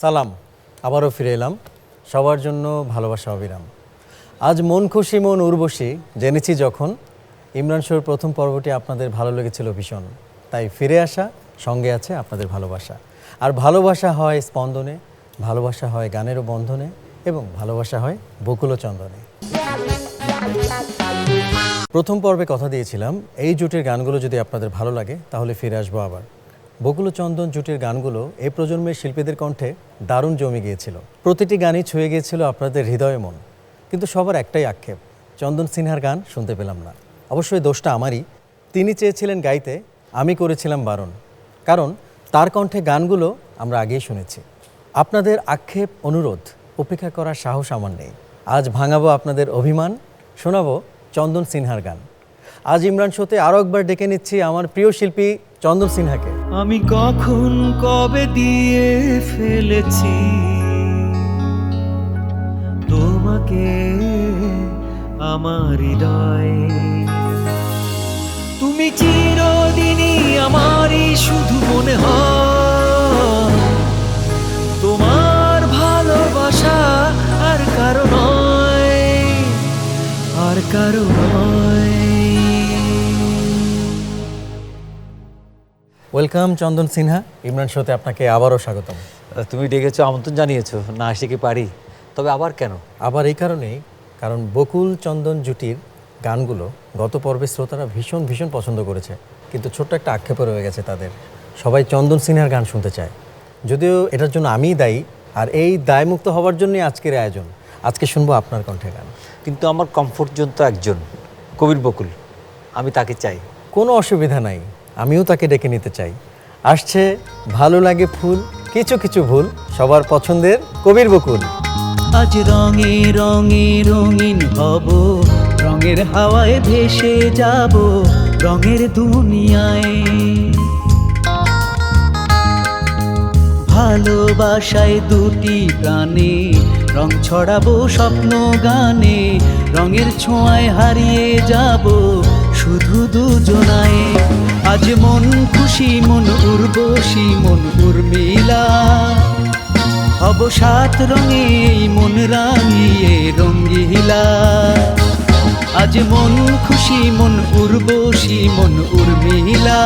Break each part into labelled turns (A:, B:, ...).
A: সালাম, আবারও ফিরে এলাম সবার জন্য ভালোবাসা অবিরাম। আজ মন খুশি মন উর্বশী জেনেছি যখন ইমরান শোর প্রথম পর্বটি আপনাদের ভালো লেগেছিল ভীষণ, তাই ফিরে আসা সঙ্গে আছে আপনাদের ভালোবাসা। আর ভালোবাসা হয় স্পন্দনে, ভালোবাসা হয় গানেরও বন্ধনে, এবং ভালোবাসা হয় বকুল ও চন্দনে। প্রথম পর্বে কথা দিয়েছিলাম এই জুটির গানগুলো যদি আপনাদের ভালো লাগে তাহলে ফিরে আসবো আবার। বকুল ও চন্দন জুটির গানগুলো এই প্রজন্মের শিল্পীদের কণ্ঠে দারুণ জমে গিয়েছিল। প্রতিটি গানই ছুঁয়ে গিয়েছিল আপনাদের হৃদয়ে মন। কিন্তু সবার একটাই আক্ষেপ, চন্দন সিনহার গান শুনতে পেলাম না। অবশ্যই দোষটা আমারই। তিনি চেয়েছিলেন গাইতে, আমি করেছিলাম বারণ, কারণ তার কণ্ঠে গানগুলো আমরা আগেই শুনেছি। আপনাদের আক্ষেপ অনুরোধ উপেক্ষা করার সাহস আমার নেই। আজ ভাঙাবো আপনাদের অভিমান, শোনাবো চন্দন সিনহার গান। আজ ইমরান শোতে আরও একবার ডেকে নিচ্ছি আমার প্রিয় শিল্পী চন্দন সিনহাকে।
B: আমি কখন কবে দিয়ে ফেলেছি তোমাকে আমার হৃদয়, তুমি চিরদিনই আমারই শুধু মনে হয়, তোমার ভালোবাসা আর কারো নয়, আর কারো নয়।
A: ওয়েলকাম চন্দন সিনহা, ইমরান শোতে আপনাকে আবারও স্বাগতম।
C: তুমি ডেকেছো, আমন্ত্রণ জানিয়েছো, না আসতে কি পারি? তবে আবার কেন?
A: আবার এই কারণেই, কারণ বকুল চন্দন জুটির গানগুলো গত পর্বে শ্রোতারা ভীষণ ভীষণ পছন্দ করেছে, কিন্তু ছোট্ট একটা আক্ষেপে রয়ে গেছে তাদের। সবাই চন্দন সিনহার গান শুনতে চায়, যদিও এটার জন্য আমিই দায়ী। আর এই দায়মুক্ত হওয়ার জন্যই আজকের আয়োজন। আজকে শুনবো আপনার কণ্ঠে গান।
C: কিন্তু আমার কমফোর্ট জোন তো একজন, কবির বকুল, আমি তাকে চাই।
A: কোনো অসুবিধা নাই, আমিও তাকে ডেকে নিতে চাই। আসছে ভালো লাগে ফুল, কিছু কিছু ভুল, সবার পছন্দের কবির বকুল।
B: আজ রঙে রঙে রঙিন হব, রঙের হাওয়ায় ভেসে যাব রঙের দুনিয়ায়, ভালোবাসায় দুটি প্রাণে রং ছড়াবো স্বপ্ন গানে, রঙের ছোঁয়ায় হারিয়ে যাব শুধু দুজনায়। আজ মন খুশি মন উর্বশী মন উর্মিলা, হব সাত রঙে মন রাঙিয়ে রঙ্গিলা। আজ মন খুশি মন উর্বশী মন উর্মিলা,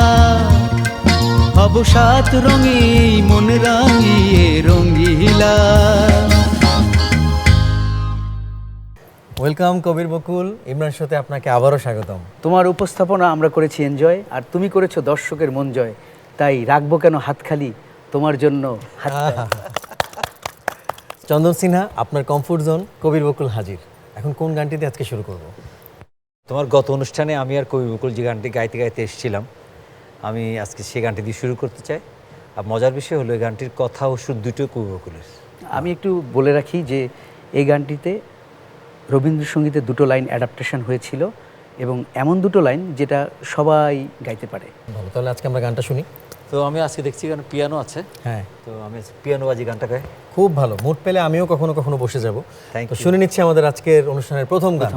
B: হব সাত রঙে মন রাঙিয়ে রঙ্গিলা।
A: ওয়েলকাম কবির বকুল, ইমরান শোতে আপনাকে আবারও স্বাগতম।
D: তোমার উপস্থাপনা আমরা করেছি এনজয়, আর তুমি করেছো দর্শকের মন জয়, তাই রাখবো কেন হাত খালি তোমার জন্য হাত।
A: চন্দন সিনহা, আপনার কমফোর্ট জোন কবির বকুল হাজির। এখন কোন গানটিতে আজকে শুরু করব?
C: তোমার গত অনুষ্ঠানে আমি আর কবির বকুল যে গানটি গাইতে গাইতে এসেছিলাম, আমি আজকে সেই গানটি দিয়ে শুরু করতে চাই। আর মজার বিষয় হলো এই গানটির কথা ও সুর দুটোই কবির বকুলের।
D: আমি একটু বলে রাখি যে এই গানটিতে রবীন্দ্রসঙ্গীতের দুটো লাইন অ্যাডাপ্টেশন হয়েছিল, এবং এমন দুটো লাইন যেটা সবাই গাইতে পারে।
A: ভালো, তাহলে আজকে আমরা গানটা শুনি।
C: তো আমি আজকে দেখছি এখানে পিয়ানো আছে।
A: হ্যাঁ,
C: তো আমি পিয়ানো বাজি গানটা গাই।
A: খুব ভালো, মুড পেলে আমিও কখনো কখনো বসে যাব।
C: Thank
A: তো
C: you.
A: শুনে নিচ্ছি আমাদের আজকের অনুষ্ঠানের প্রথম গান।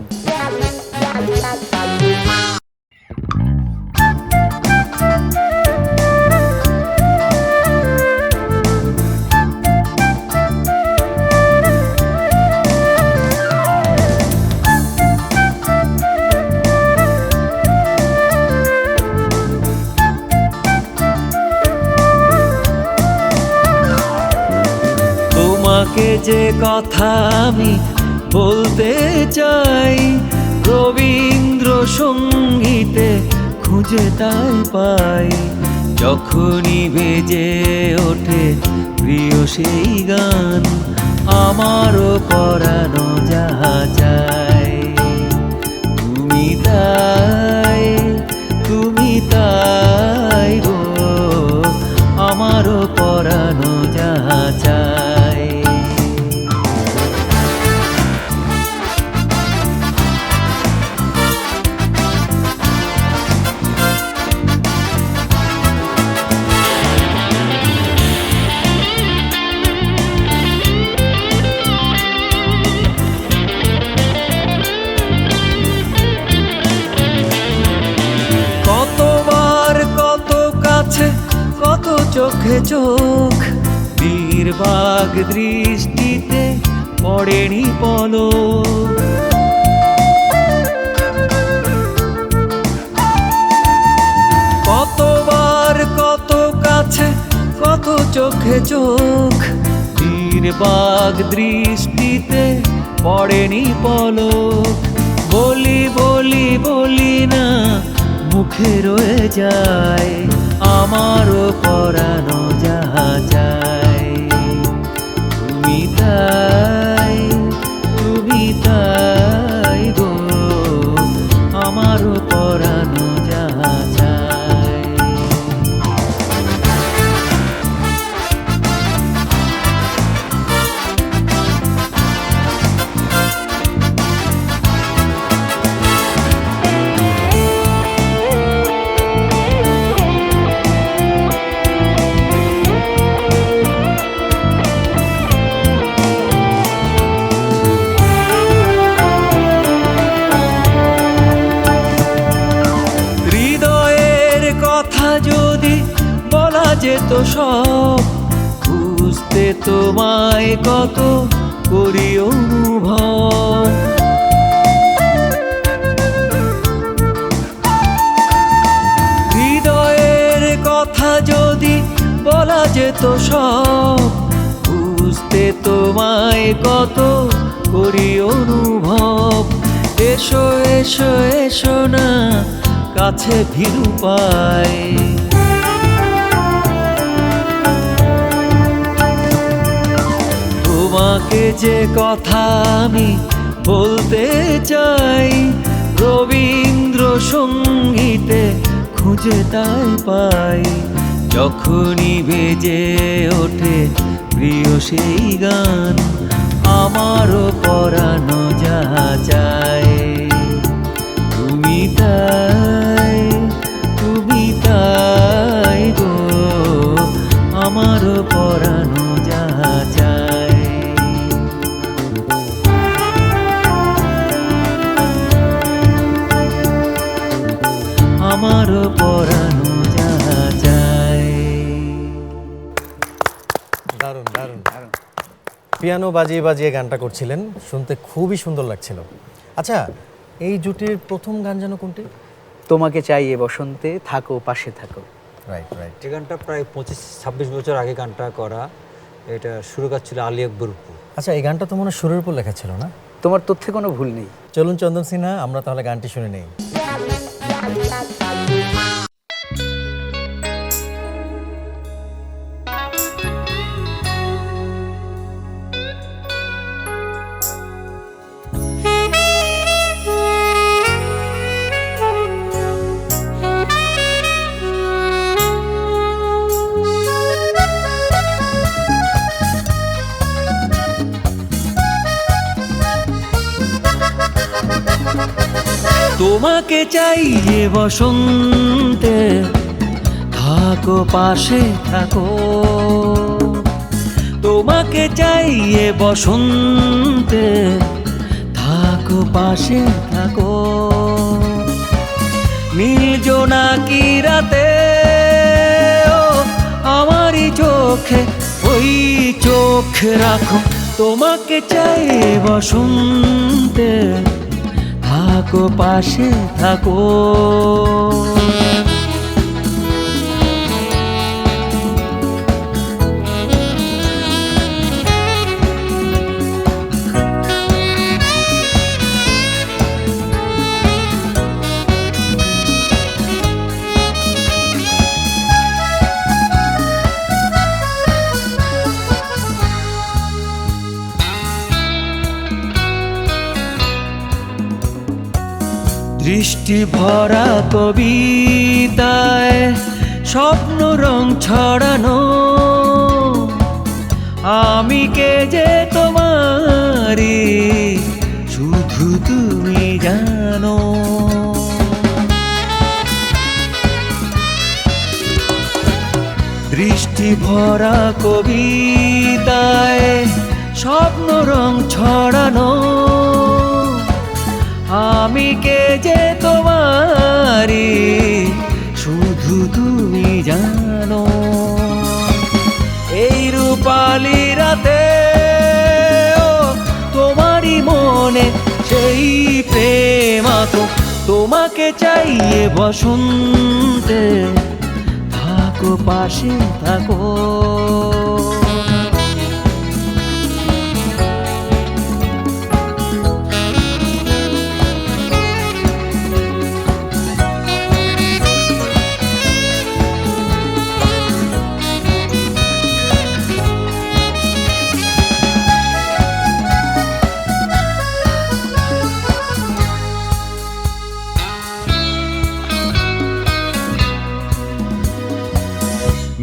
B: তোমাকে যে কথা আমি বলতে চাই, রবীন্দ্র সঙ্গীতে খুঁজে তাই পাই, যখনই বেজে ওঠে প্রিয় সেই গান, আমারও পরানো যাহা চাই। তুমি তাই গো, আমারও চোখে চোখ, নির্বাক দৃষ্টিতে পড়েনি পলক। কতবার কত কাছে, কত চোখে চোখ, নির্বাক দৃষ্টিতে পড়েনি পলক। বলি বলি বলি না, মুখে রয়ে যায় আমারও পরানো যাহা চাই। তুমি তাই, তুমি তাই গো, আমারও পরানো যাহা চাই। হৃদয়ের কথা যদি বলা যেত সব, বুঝতে তোমায় কত করি অনুভব। হৃদয়ের কথা যদি বলা যেত সব, বুঝতে তোমায় কত করি অনুভব। এসো এসো এসো না, কাছে ভীরু পাই। তোমাকে যে কথা আমি বলতে চাই, রবীন্দ্র সঙ্গীতে খুঁজে তাই পাই। যখনই বেজে ওঠে প্রিয় সেই গান, আমারও পরানো যাহা চাই। তুমি তাই, তুমি তাই গো, আমারও পরানো যাহা চাই। আমারও পরানো যাহা চাই।
A: দারুণ দারুণ। পিয়ানো বাজিয়ে বাজিয়ে গানটা করছিলেন, শুনতে খুবই সুন্দর লাগছিল। আচ্ছা, এই জুটির প্রথম গান যেন কোনটি?
D: তোমাকে চাই এ বসন্তে, থাকো পাশে থাকো।
A: Right right.
C: এই গানটা প্রায় 25-26 বছর আগে গানটা করা। এটা সুরকার ছিল আলী আকবর উপু।
A: আচ্ছা, এই গানটা তো মনে হয় সুরের উপর লেখা ছিল না?
D: তোমার তথ্যে কোনো ভুল নেই।
A: চলুন চন্দন সিনহা, আমরা তাহলে গানটি শুনে নেই।
B: তোমাকে চাই এ বসন্তে, থাকো পাশে থাকো। তোমাকে চাই এ বসন্তে, থাকো পাশে থাকো। নীল জোনাকি রাতে ও আমারই চোখে, ওই চোখ রাখো। তোমাকে চাই এ বসন্তে, থাকো পাশে থাকো। দৃষ্টি ভরা কবিতায় স্বপ্ন রং ছড়ানো, আমি কে যে তোমারি শুধু তুমি জানো। দৃষ্টি ভরা কবিতায় স্বপ্ন রং ছড়ানো, আমি কে যে তোমারি শুধু তুমি জানো। সেই প্রেম তো তোমাকে চাইয়ে বসন্তে, থাকো পাশে থাকো।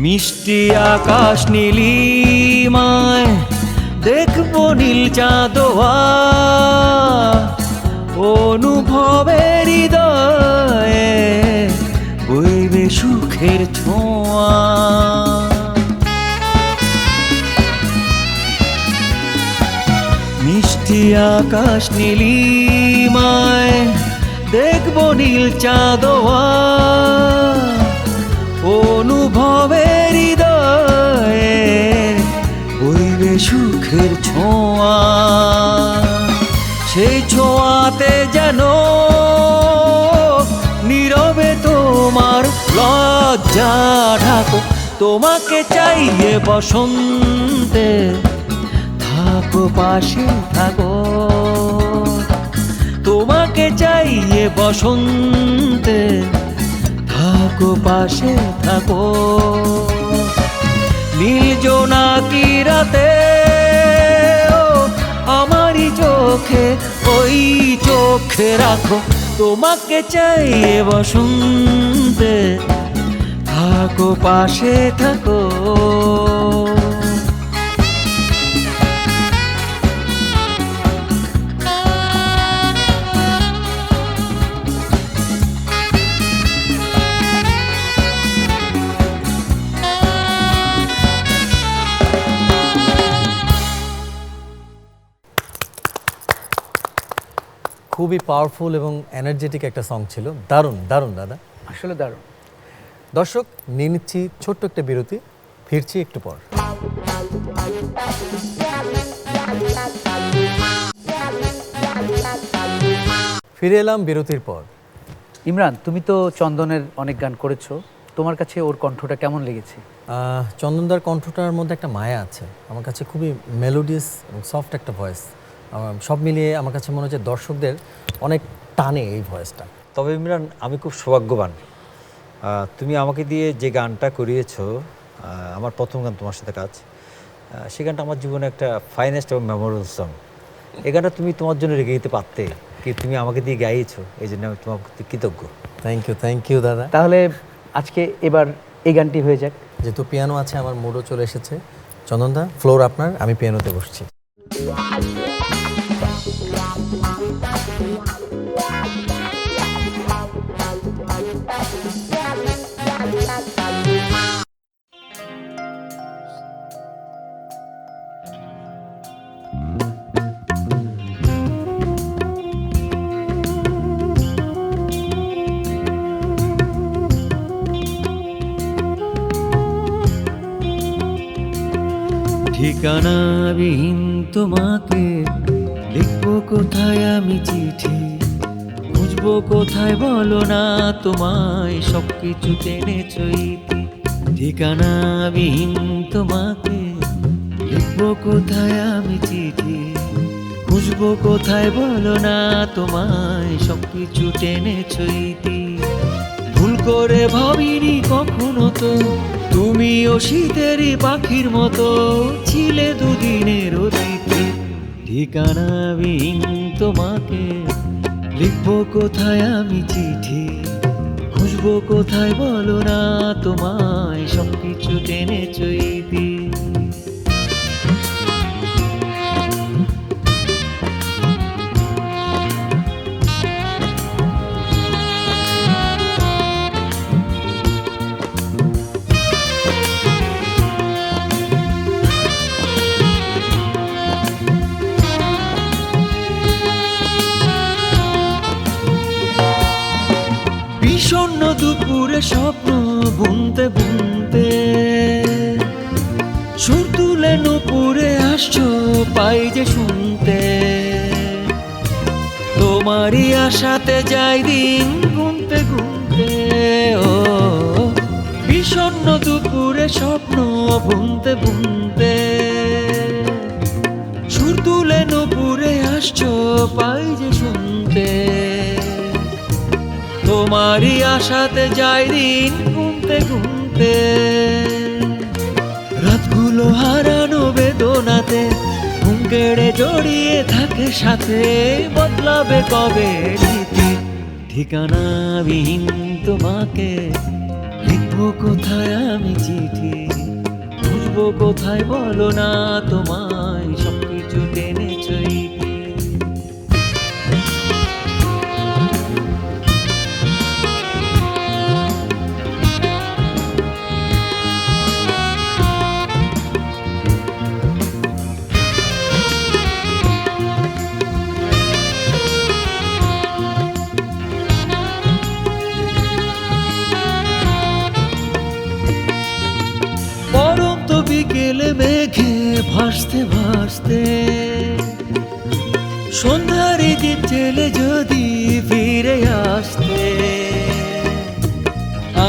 B: মিষ্টি আকাশ নীলিমায় দেখবো নীল চাঁদোয়া, অনুভবের হৃদয়ে বইবে সুখের ছোঁয়া। মিষ্টি আকাশ নীলিমায় দেখবো নীল চাঁদোয়া, অনুভবের হৃদয়ে বইবে সুখের ছোঁয়া। সেই ছোঁয়াতে যেন নীরবে তোমার লজ্জা ঢাকো, তোমাকে চাইয়ে বসন্তে, থাকো পাশে থাকো। তোমাকে চাইয়ে বসন্তে, থাকো পাশে থাকো। নীল জোনাকি রাতে ও আমারই চোখে, ওই চোখে রাখো, তোমাকে চাইয়ে বসন্তে, থাকো পাশে থাকো।
A: খুবই পাওয়ারফুল এবং এনার্জেটিক একটা সং ছিল। দারুণ দারুণ দাদা,
D: আসলে দারুণ।
A: দর্শক নিয়ে নিচ্ছি ছোট্ট একটা বিরতি, ফিরছি একটু পর। ফিরে এলাম বিরতির পর।
D: ইমরান, তুমি তো চন্দনের অনেক গান করেছো, তোমার কাছে ওর কণ্ঠটা কেমন লেগেছে?
A: চন্দনদার কণ্ঠটার মধ্যে একটা মায়া আছে, আমার কাছে খুবই মেলোডিয়াস এবং সফট একটা ভয়েস। সব মিলিয়ে আমার কাছে মনে হচ্ছে দর্শকদের অনেক টানে এই ভয়েসটা।
C: তবে ইমরান, আমি খুব সৌভাগ্যবান, তুমি আমাকে দিয়ে যে গানটা করিয়েছো, আমার প্রথম গান তোমার সাথে কাজ, সেই গানটা আমার জীবনে একটা ফাইনেস্ট এবং মেমোরেবল সং। এই গানটা তুমি তোমার জন্য রেখে দিতে পারতে, কি তুমি আমাকে দিয়ে গাইয়েছো, এই জন্য আমি তোমার প্রতি কৃতজ্ঞ।
A: থ্যাংক ইউ দাদা।
D: তাহলে আজকে এবার এই গানটি হয়ে যাক।
A: যেহেতু পিয়ানো আছে, আমার মুডও চলে এসেছে। চন্দনদা, ফ্লোর আপনার, আমি পিয়ানোতে বসছি।
B: ঠিকানাবিহীন তোমাকে লিখবো কোথায় আমি চিঠি, খুঁজবো কোথায় বলো না তোমায়, সবকিছু টেনেছো ইতি। ঠিকানাবিহীন তোমাকে লিখবো কোথায় আমি চিঠি, খুঁজবো কোথায় বলো না তোমায়, সবকিছু টেনেছো ইতি। ভুল করে ভাবিনি কখনো তো তুমিও শীতেরই পাখির মতো ছিলে দুদিনের অতীতে। ঠিকানাবিহীন তোমাকে লিখবো কোথায় আমি চিঠি, খুঁজবো কোথায় বলো না তোমায়, সবকিছু টেনেছো ইতি। বিষণ্ণ দুপুরে স্বপ্ন বুনতে বুনতে, সুর তুলে নুপুরে আসছো পাই যে শুনতে। তোমারই আশাতে যাই দিন গুনতে গুনতে, ও বিষণ্ণ দুপুরে স্বপ্ন বুনতে বুনতে, সুর তুলে নুপুরে আসছো পাই যে শুনতে, তোমারই আশাতে যাই দিন গুনতে গুনতে, রাতগুলো হারানো বেদনাতে ঘুম কেড়ে জড়িয়ে থাকে সাথে, বদলাবে কবে রীতি ঠিকানাবিহীন তোমাকে, লিখবো কোথায় আমি চিঠি, বুঝবো কোথায় বলো না তোমায়, সবকিছু টেনে চইতে। পরন্ত বিকেলে মেঘে ভাসতে ভাসতে, সন্ধ্যার দিন ঠেলে যদি ফিরে আসতে,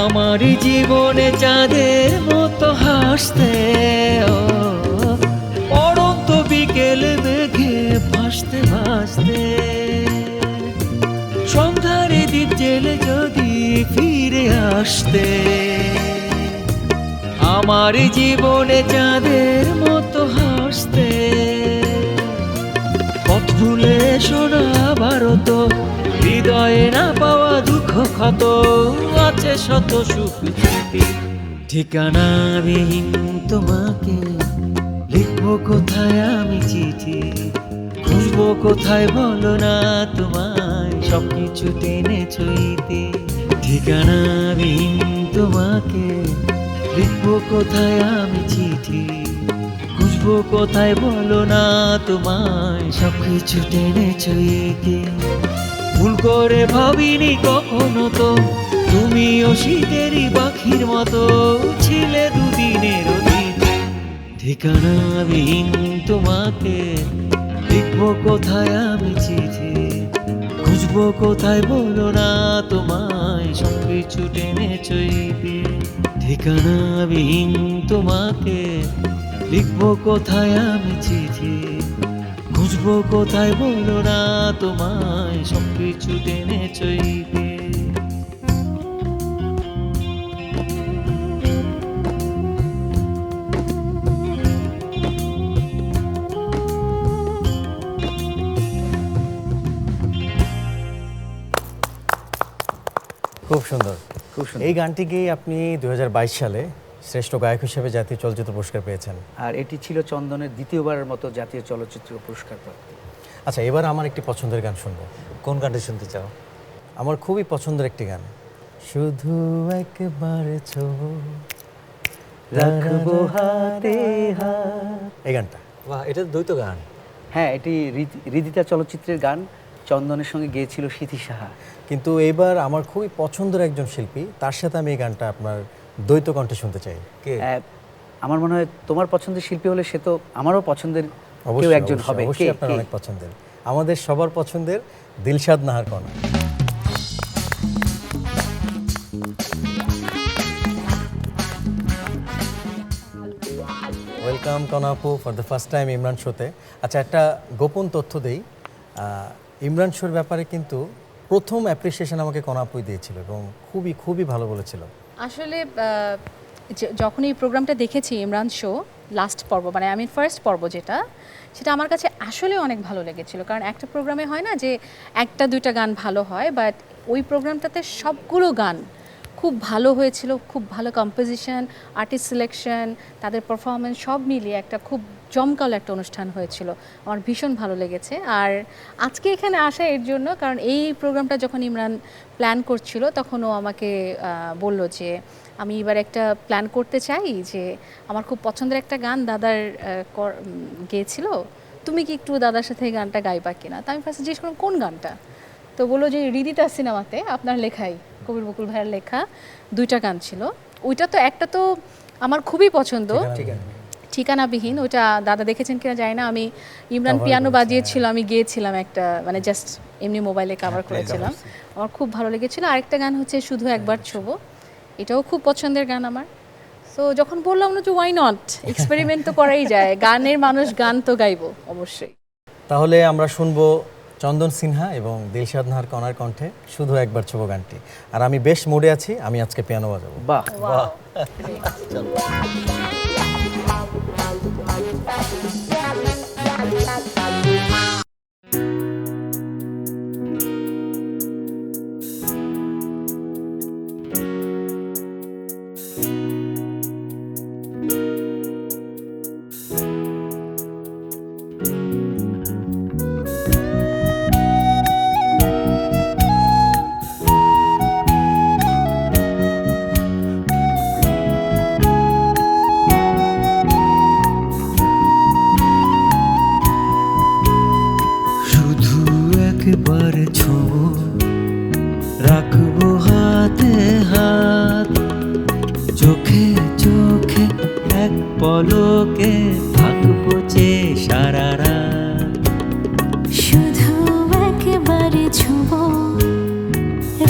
B: আমার জীবনে চাঁদের মতো হাসতে, ও পরন্ত বিকেলে মেঘে ভাসতে ভাসতে, সন্ধ্যার দিন ঠেলে যদি ফিরে আসতে, আমার জীবনে চাঁদের মতো হাসতে, পথ ভুলে শোনা ভারত, হৃদয়ে না পাওয়া দুঃখ ক্ষত, আছে শত সুখ স্মৃতি, ঠিকানাবিহীন তোমাকে, লিখবো কোথায় আমি চিঠি, খুঁজবো কোথায় বলো না তোমায়, সবকিছু টেনে চইতে, ঠিকানাবিহীন তোমাকে, লিখবো কোথায় আমি চিঠি, খুঁজবো কোথায় বলো না তোমায়, সবকিছু টেনে চইতে, ভুল করে ভাবিনি কখনো তো তুমিও শীতেরই পাখির মতো ছিলে দুদিনের অতীতে, ঠিকানাবিহীন তোমাকে, লিখবো কোথায় আমি চিঠি, খুঁজবো কোথায় বলো না তোমায়, সবকিছু টেনে চইতে, ঠিকানাবিহীন তোমাকে, লিখবো কোথায় আমি চিঠি, খুঁজবো কোথায় বলো না তোমায়, সবকিছু টেনে চইতে।
A: খুব সুন্দর।
D: খুব সুন্দর।
A: এই গানটি গেয়ে আপনি 2022 সালে শ্রেষ্ঠ গায়ক হিসেবে জাতীয় চলচ্চিত্র পুরস্কার পেয়েছেন।
D: আর এটি ছিল চন্দনের দ্বিতীয়বারের মতো জাতীয় চলচ্চিত্র পুরস্কার প্রাপ্তি।
A: আচ্ছা, এবার আমার একটি পছন্দের গান শুনবো।
C: কোন গানটা শুনতে চাও?
A: আমার খুবই পছন্দের একটি গান, শুধু একবার ছোঁয়া
D: রাখবো হাতে হাত।
A: এই গানটা
C: বাহ, এটা তো দ্বৈত গান।
D: হ্যাঁ, এটি হৃদিতা চলচ্চিত্রের গান, চন্দনের সঙ্গে গেয়েছিল সিথি সাহা।
A: কিন্তু এবার আমার খুবই পছন্দের একজন শিল্পী, তার সাথে আমি এই গানটা আপনার দ্বৈত কণ্ঠে শুনতে চাই।
C: কে?
D: আমার মনে হয় তোমার পছন্দের শিল্পী হলে সে তো আমারও পছন্দের কেউ
A: অবশ্যই
D: একজন হবে।
A: অবশ্যই
D: কে?
A: আপনার
D: কে?
A: অনেক পছন্দের, আমাদের সবার পছন্দের দিলশাদ নাহার কণা। ওয়েলকাম কণা আপু for the first time Imran শোতে। আচ্ছা, একটা গোপন তথ্য দেই, ইমরান শোর ব্যাপারে কিন্তু প্রথম অ্যাপ্রিসিয়েশন আমাকে কণা আপুই দিয়েছিল এবং খুবই খুবই ভালো বলেছিল।
E: আসলে যখন এই প্রোগ্রামটা দেখেছি ইমরান শো লাস্ট পর্ব, মানে আমি ফার্স্ট পর্ব সেটা আমার কাছে আসলে অনেক ভালো লেগেছিল। কারণ একটা প্রোগ্রামে হয় না যে একটা দুইটা গান ভালো হয়, বাট ওই প্রোগ্রামটাতে সবগুলো গান খুব ভালো হয়েছিল, খুব ভালো কম্পোজিশন, আর্টিস্ট সিলেকশন, তাদের পারফরমেন্স সব মিলিয়ে একটা খুব জমকালো একটা অনুষ্ঠান হয়েছিল। আমার ভীষণ ভালো লেগেছে। আর আজকে এখানে আসা এর জন্য, কারণ এই প্রোগ্রামটা যখন ইমরান প্ল্যান করছিল তখন ও আমাকে বলল যে আমি এবার একটা প্ল্যান করতে চাই, যে আমার খুব পছন্দের একটা গান দাদার গেয়েছিল, তুমি কি একটু দাদার সাথে এই গানটা গাইবা কিনা। তো আমি ফার্স্টে জিজ্ঞেস করলাম কোন গানটা, তো বললো যে হৃদিতা সিনেমাতে আপনার লেখাই, কবির বকুল ভাইয়ের লেখা দুইটা গান ছিল। ওইটা তো একটা তো আমার খুবই পছন্দ, ঠিকানাবিহীন, ওটা দাদা দেখেছেন কিনা জানি না। আমি ইমরান
A: Cover
E: পিয়ানো
A: করেছে,
E: বাজিয়েছিল, আমি গিয়েছিলাম একটা, মানে জাস্ট এমনি মোবাইলে কভার করেছিলাম, আমার খুব ভালো লেগেছিল। আরেকটা গান হচ্ছে শুধু একবার ছোবো, এটাও খুব পছন্দের গান আমার। সো যখন বললাম না যে ওয়াই নট, এক্সপেরিমেন্ট তো করাই যায়, গানের মানুষ গান তো গাইবো অবশ্যই।
A: তাহলে আমরা শুনবো চন্দন সিনহা এবং দিলশাদ নাহার কণার কণ্ঠে শুধু একবার ছোবো গানটি। আর আমি বেশ মুডে আছি, আমি আজকে পিয়ানো বাজাবো।
D: বাহ,
B: শুধু একবার ছোঁবো, রাখবো হাতে হাত, চোখে চোখে এক পলকে থাকবো যে সারা রাত।
F: শুধু একবারে ছোঁবো,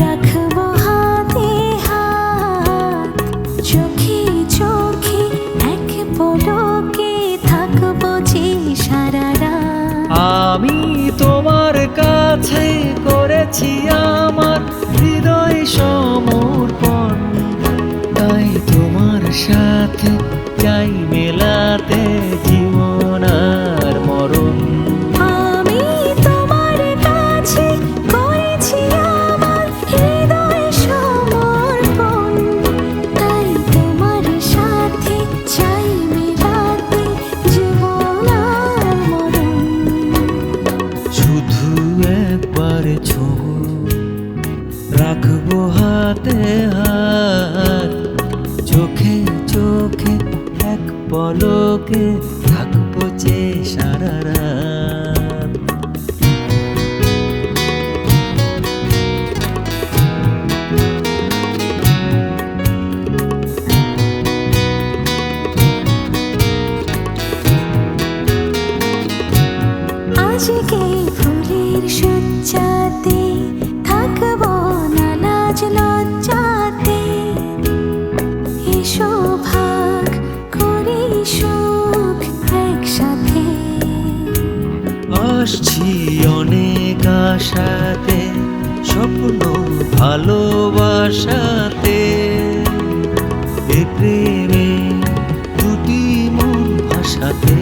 F: রাখবো হাতে হাত, চোখে চোখে এক পলকে থাকবো যে সারা রাত।
B: আমি তোমার কাছে করেছি আমার হৃদয় সমর্পণ, তাই তোমার সাথে চাই মেলাতে জীবন আর মরণ।
F: আমি তোমার কাছে করেছি আমার হৃদয় সমর্পণ, তাই তোমার সাথে চাই মেলাতে জীবন আর মরণ।
B: শুধু একবার ছোঁবো, রাখবো হাতে হাত, চোখে চোখে এক পলকে থাকবো যে সারা রাত।
F: আজকে ফুলের সজ্জাতে থাকবো না লাজ লজ্জাতে, এসো ভাগ করি সুখ একসাথে।
B: আসছি অনেক আশাতে, স্বপ্ন ভালোবাসাতে, এ প্রেমে দুটি মন ভাসাতে।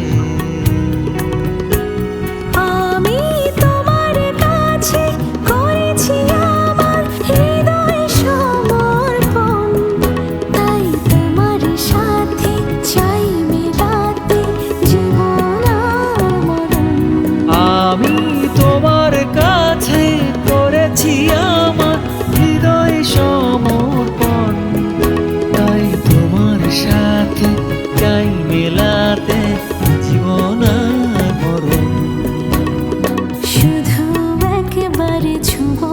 F: আমি তোমার কাছে করেছি আমার হৃদয় সমর্পণ, তাই তোমার সাথে চাই মেলাতে জীবন আর মরণ।
B: আমি তোমার কাছে করেছি আমার হৃদয় সমর্পণ, তাই তোমার সাথে চাই মেলাতে জীবন আর মরণ।
F: শুধু একবারে ছোঁবো,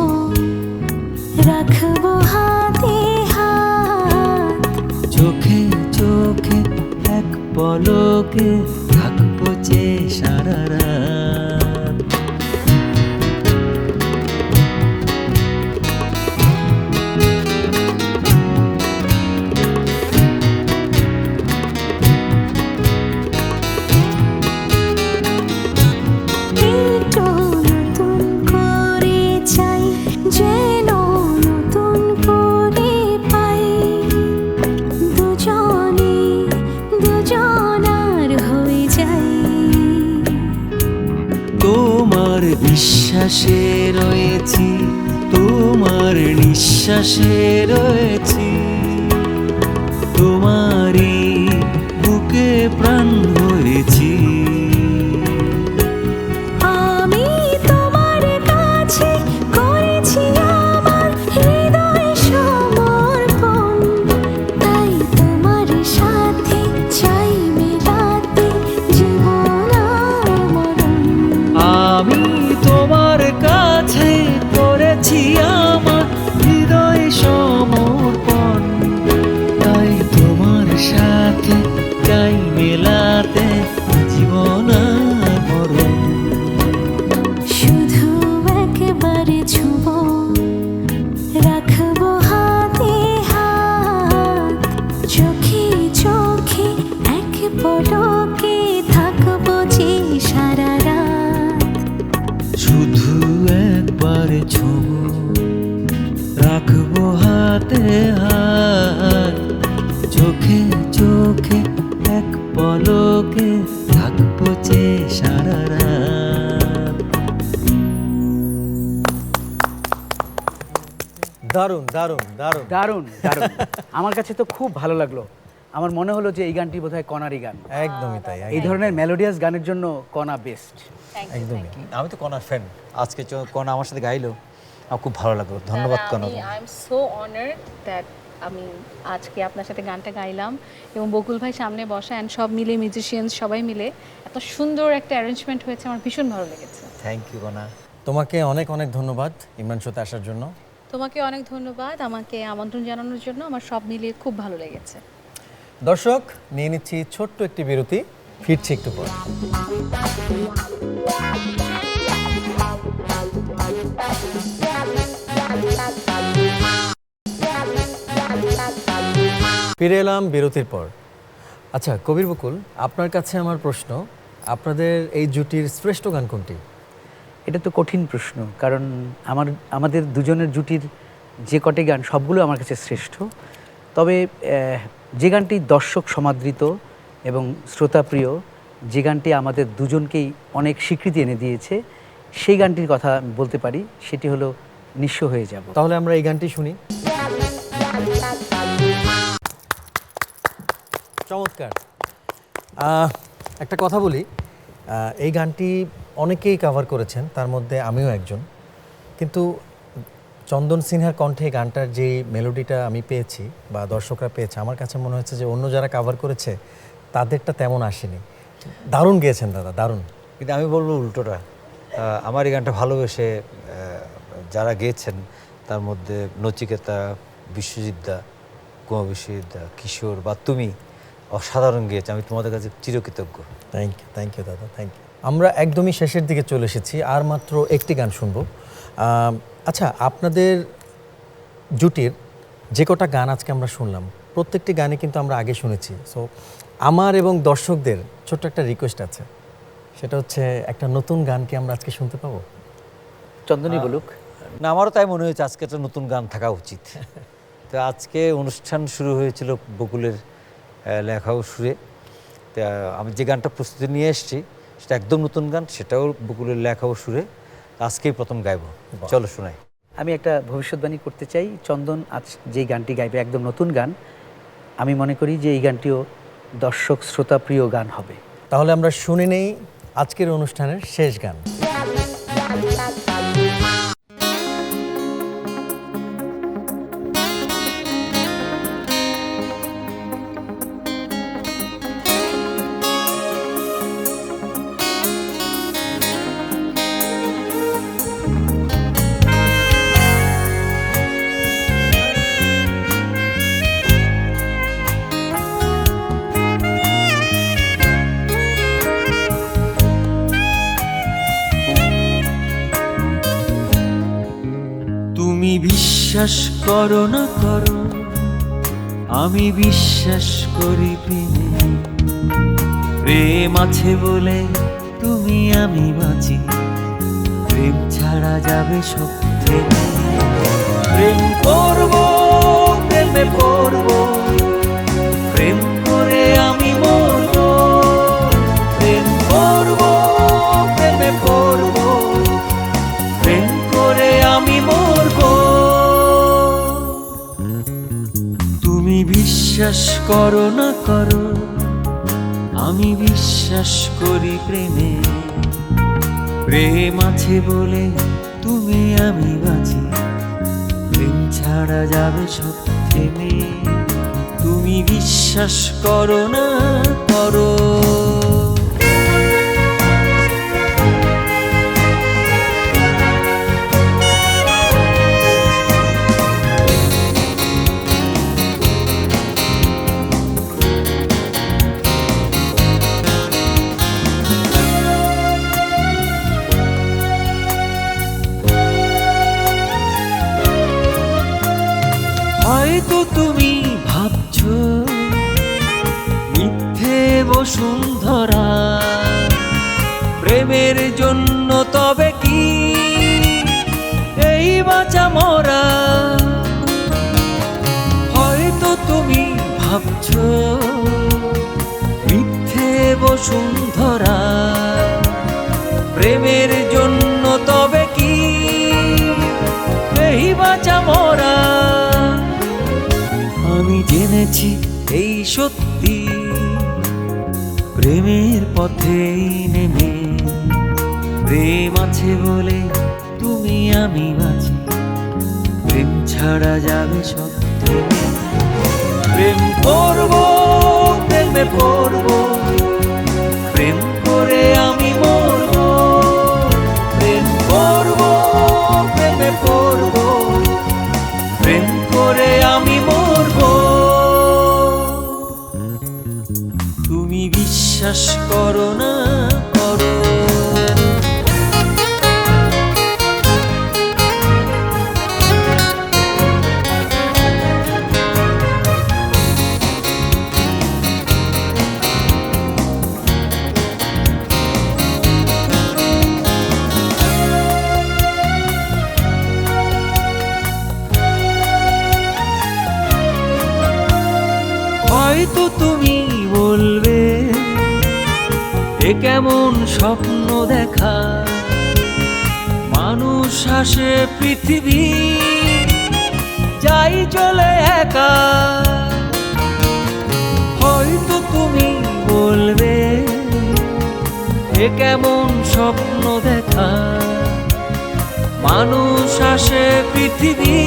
F: রাখবো হাতে হাত,
B: চোখে চোখে এক পলকে থাকবো যে সারা রাত।
F: একটু নতুন করে চাই, যেন নতুন করে পাই, দুজনে দুজনার হয়ে যাই।
B: তোমার বিশ্বাসে রয়েছি, তোমার নিঃশ্বাসে রয়েছি, তোমারই বুকে প্রাণ হয়েছি।
F: আমি তোমার কাছে করেছি আমার হৃদয় সমর্পণ, তাই তোমার সাথে চাই মেলাতে জীবন আর মরণ।
B: আমি তোমার কাছে করেছি আমার হৃদয় সমর্পণ, তাই তোমার সাথে চাই মেলাতে জীবন আর মরণ।
F: শুধু একেবারে ছুব, রাখবো হাতে হাত, চোখে চোখে এক পলকে থাকবো যে সারা রাত।
B: শুধু একবারে ছোঁব, রাখবো হাতে হাত, চোখে চোখে এক পলকে থাকবো যে সারা রাত।
A: দারুণ দারুণ দারুণ।
D: দারুণ দারুণ। আমার কাছে তো খুব ভালো লাগলো। আমার মনে হলো যে এই গানটি বোধহয় কণারই গান।
A: একদমই তাই,
D: এই ধরনের মেলোডিয়াস গানের জন্য কণা বেস্ট।
A: একদমই।
C: আমি তো কনার ফ্যান, আজকে কনা আমার সাথে গাইলো, আমার খুব ভালো লাগলো। ধন্যবাদ কনা।
E: I am so honoured that আমি আজকে আপনার সাথে গানটা গাইলাম এবং বকুল ভাই সামনে বসা অ্যান্ড সব মিলে মিউজিশিয়ানস সবাই মিলে এত সুন্দর একটা অ্যারেঞ্জমেন্ট হয়েছে, আমার ভীষণ ভালো লেগেছে।
C: থ্যাংক ইউ কনা।
A: তোমাকে অনেক অনেক ধন্যবাদ ইমরান শোতে আসার জন্য।
E: তোমাকে অনেক ধন্যবাদ আমাকে আমন্ত্রণ জানানোর জন্য, আমার সব মিলিয়ে খুব ভালো লেগেছে।
A: দর্শক, নিয়ে নিচ্ছি ছোট্ট একটি বিরতি, ফিরছি একটু পর। ফিরে এলাম বিরতির পর। আচ্ছা কবির বকুল, আপনার কাছে আমার প্রশ্ন, আপনাদের এই জুটির শ্রেষ্ঠ গান কোনটি?
D: এটা তো কঠিন প্রশ্ন, কারণ আমাদের দুজনের জুটির যে কটি গান সবগুলো আমার কাছে শ্রেষ্ঠ। তবে যে গানটি দর্শক সমাদৃত এবং শ্রোতাপ্রিয়, যে গানটি আমাদের দুজনকেই অনেক স্বীকৃতি এনে দিয়েছে, সেই গানটির কথা আমি বলতে পারি, সেটি হলো নিঃস্ব হয়ে যাব।
A: তাহলে আমরা এই গানটি শুনি। চমৎকার। একটা কথা বলি, এই গানটি অনেকেই কভার করেছেন, তার মধ্যে আমিও একজন। কিন্তু চন্দন সিনহার কণ্ঠে এই গানটার যে মেলোডিটা আমি পেয়েছি বা দর্শকরা পেয়েছে, আমার কাছে মনে হচ্ছে যে অন্য যারা কভার করেছে তাদেরটা তেমন আসেনি। দারুণ গেয়েছেন দাদা, দারুণ।
C: কিন্তু আমি বলবো উল্টোটা, আমার এই গানটা ভালোবেসে যারা গেয়েছেন তার মধ্যে নচিকেতা, বিশ্বজিৎ দা, কুমা বিশ্বজিৎ দা, কিশোর বা তুমি অসাধারণ গেয়েছে। আমি তোমাদের কাছে চিরকৃতজ্ঞ।
A: থ্যাংক ইউ দাদা, থ্যাংক ইউ। আমরা একদমই শেষের দিকে চলে এসেছি, আর মাত্র একটি গান শুনবো। আচ্ছা, আপনাদের জুটির যে কটা গান আজকে আমরা শুনলাম, প্রত্যেকটি গানে কিন্তু আমরা আগে শুনেছি। সো আমার এবং দর্শকদের ছোট্ট একটা রিকোয়েস্ট আছে, সেটা হচ্ছে একটা নতুন গান কি আমরা আজকে শুনতে পাবো?
D: চন্দনই বলুক।
C: না, আমারও তাই মনে হয়েছে আজকে একটা নতুন গান থাকা উচিত। তো আজকে অনুষ্ঠান শুরু হয়েছিল বকুলের লেখা ও সুরে। তা আমি যে গানটা প্রস্তুতি নিয়ে এসেছি সেটা একদম নতুন গান, সেটাও বকুলের লেখা ও সুরে। আজকেই প্রথম গাইবো, চলো শোনাই।
D: আমি একটা ভবিষ্যৎবাণী করতে চাই, চন্দন আজ যে গানটি গাইবে একদম নতুন গান, আমি মনে করি যে এই গানটিও দর্শক শ্রোতা প্রিয় গান হবে।
A: তাহলে আমরা শুনে নেই আজকের অনুষ্ঠানের শেষ গান।
B: তুমি বিশ্বাস করো না করো, আমি বিশ্বাস করি প্রেমে। প্রেম আছে বলে তুমি আমি বাঁচি, প্রেম ছাড়া যাবে সব থেমে। প্রেম করবো, প্রেমে পড়বো, প্রেম করে আমি মরবো। প্রেম করবো, প্রেমে পড়বো, প্রেম করে আমি মরবো। তুমি বিশ্বাস করো না করো, আমি বিশ্বাস করি প্রেমে। প্রেম আছে বলে তুমি আমি বাঁচি, প্রেম ছাড়া যাবে সব থেমে। তুমি বিশ্বাস করো না করো। বসুন্ধরা প্রেমের জন্য তবে কি এই বাঁচা মরা হয়তো তুমি ভাবছো মিথ্যে বসুন্ধরা প্রেমের জন্য তবে কি এই বাঁচা মরা আমি জেনেছি এই সত্যি প্রেমের পথেই নেমে প্রেম আছে বলে তুমি আমি বাঁচি প্রেম ছাড়া যাবে সব থেমে। প্রেম করবো প্রেমে পড়বো প্রেম করে আমি মরবো প্রেম করবো প্রেমে পড়বো প্রেম করে আমি মরবো তুমি বিশ্বাস করো না করো হয়তো তুমি বলবে এ কেমন স্বপ্ন দেখা মানুষ আসে পৃথিবী যাই চলে একা হয়তো তুমি বলবে এ কেমন স্বপ্ন দেখা মানুষ আসে পৃথিবী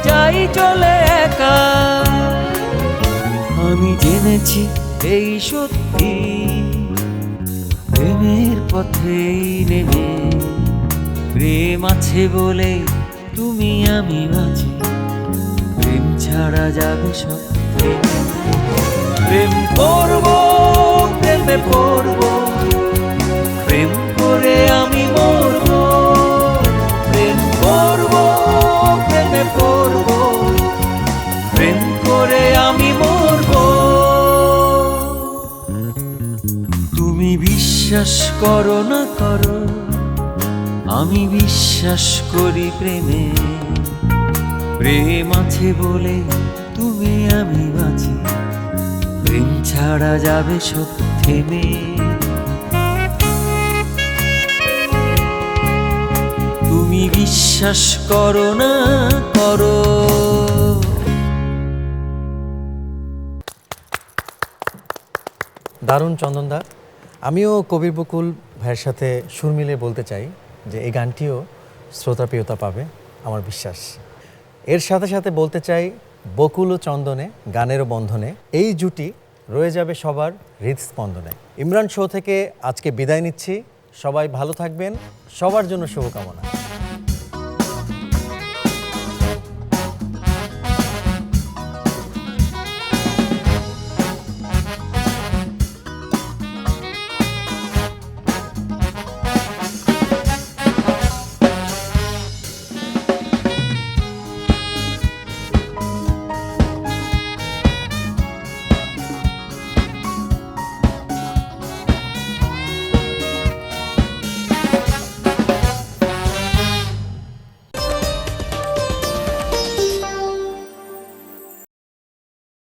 B: যাই চলে একা আমি জেনেছি এই সত্যি প্রেমের পথেই নেমে প্রেম আছে বলে তুমি আমি বাঁচি প্রেম ছাড়া যাবে সব থেমে। প্রেম করবো প্রেমে পড়বো প্রেম করে আমি মরবো প্রেম করবো প্রেমে পড়বো প্রেম করে আমি মরবো তুমি বিশ্বাস করো না করো আমি বিশ্বাস করি প্রেমে প্রেম আছে বলে তুমি আমি বাঁচি প্রেম ছাড়া যাবে সব থেমে। তুমি বিশ্বাস করো না করো
A: দারুণ চন্দনদা। আমিও কবির বকুল ভাইয়ের সাথে সুর মিলিয়ে বলতে চাই যে এই গানটিও শ্রোতাপ্রিয়তা পাবে আমার বিশ্বাস। এর সাথে সাথে বলতে চাই বকুল ও চন্দনে গানেরও বন্ধনে এই জুটি রয়ে যাবে সবার হৃদস্পন্দনে। ইমরান শো থেকে আজকে বিদায় নিচ্ছি। সবাই ভালো থাকবেন, সবার জন্য শুভকামনা।